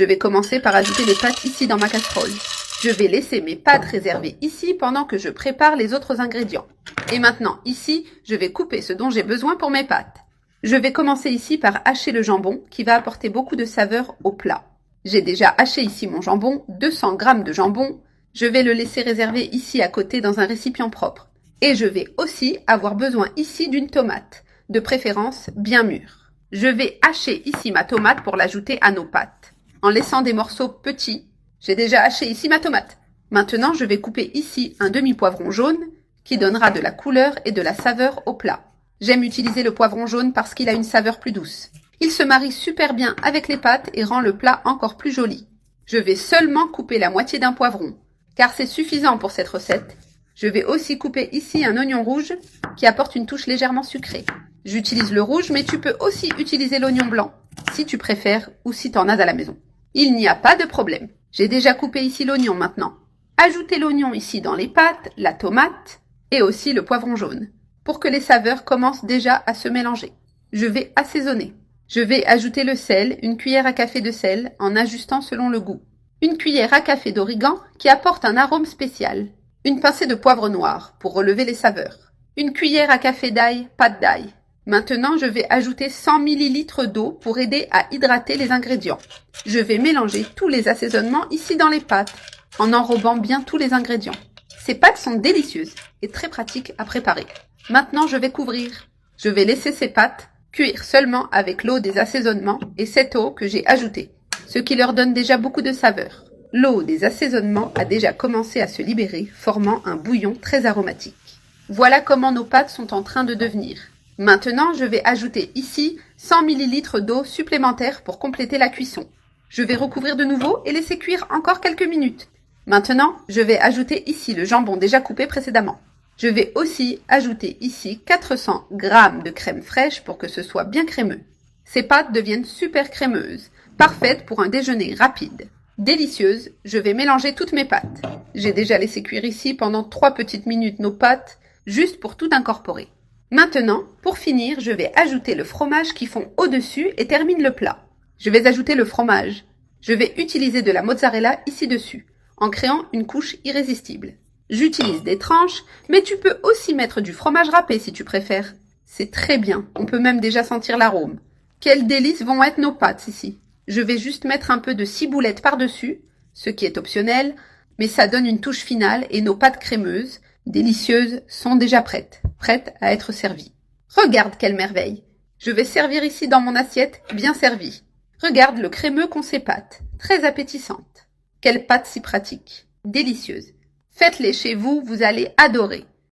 Je vais commencer par ajouter les pâtes ici dans ma casserole. Je vais laisser mes pâtes réservées ici pendant que je prépare les autres ingrédients. Et maintenant, ici, je vais couper ce dont j'ai besoin pour mes pâtes. Je vais commencer ici par hacher le jambon qui va apporter beaucoup de saveur au plat. J'ai déjà haché ici mon jambon, 200 g de jambon. Je vais le laisser réservé ici à côté dans un récipient propre. Et je vais aussi avoir besoin ici d'une tomate, de préférence bien mûre. Je vais hacher ici ma tomate pour l'ajouter à nos pâtes, en laissant des morceaux petits. J'ai déjà haché ici ma tomate. Maintenant, je vais couper ici un demi-poivron jaune qui donnera de la couleur et de la saveur au plat. J'aime utiliser le poivron jaune parce qu'il a une saveur plus douce. Il se marie super bien avec les pâtes et rend le plat encore plus joli. Je vais seulement couper la moitié d'un poivron, car c'est suffisant pour cette recette. Je vais aussi couper ici un oignon rouge qui apporte une touche légèrement sucrée. J'utilise le rouge, mais tu peux aussi utiliser l'oignon blanc, si tu préfères ou si tu en as à la maison. Il n'y a pas de problème. J'ai déjà coupé ici l'oignon maintenant. Ajoutez l'oignon ici dans les pâtes, la tomate et aussi le poivron jaune, pour que les saveurs commencent déjà à se mélanger. Je vais assaisonner. Je vais ajouter le sel, une cuillère à café de sel, en ajustant selon le goût. Une cuillère à café d'origan qui apporte un arôme spécial. Une pincée de poivre noir pour relever les saveurs. Une cuillère à café d'ail, pâte d'ail. Maintenant, je vais ajouter 100 ml d'eau pour aider à hydrater les ingrédients. Je vais mélanger tous les assaisonnements ici dans les pâtes, en enrobant bien tous les ingrédients. Ces pâtes sont délicieuses et très pratiques à préparer. Maintenant, je vais couvrir. Je vais laisser ces pâtes cuire seulement avec l'eau des assaisonnements et cette eau que j'ai ajoutée, ce qui leur donne déjà beaucoup de saveur. L'eau des assaisonnements a déjà commencé à se libérer, formant un bouillon très aromatique. Voilà comment nos pâtes sont en train de devenir. Maintenant, je vais ajouter ici 100 ml d'eau supplémentaire pour compléter la cuisson. Je vais recouvrir de nouveau et laisser cuire encore quelques minutes. Maintenant, je vais ajouter ici le jambon déjà coupé précédemment. Je vais aussi ajouter ici 400 g de crème fraîche pour que ce soit bien crémeux. Ces pâtes deviennent super crémeuses, parfaites pour un déjeuner rapide. Délicieuse, je vais mélanger toutes mes pâtes. J'ai déjà laissé cuire ici pendant 3 petites minutes nos pâtes, juste pour tout incorporer. Maintenant, pour finir, je vais ajouter le fromage qui fond au-dessus et termine le plat. Je vais ajouter le fromage. Je vais utiliser de la mozzarella ici dessus, en créant une couche irrésistible. J'utilise des tranches, mais tu peux aussi mettre du fromage râpé si tu préfères. C'est très bien, on peut même déjà sentir l'arôme. Quelles délices vont être nos pâtes ici. Je vais juste mettre un peu de ciboulette par-dessus, ce qui est optionnel, mais ça donne une touche finale et nos pâtes crémeuses, délicieuses, sont déjà prêtes à être servies. Regarde quelle merveille! Je vais servir ici dans mon assiette, bien servie. Regarde le crémeux qu'ont ces pâtes, très appétissantes. Quelle pâte si pratique, délicieuse. Faites-les chez vous, vous allez adorer.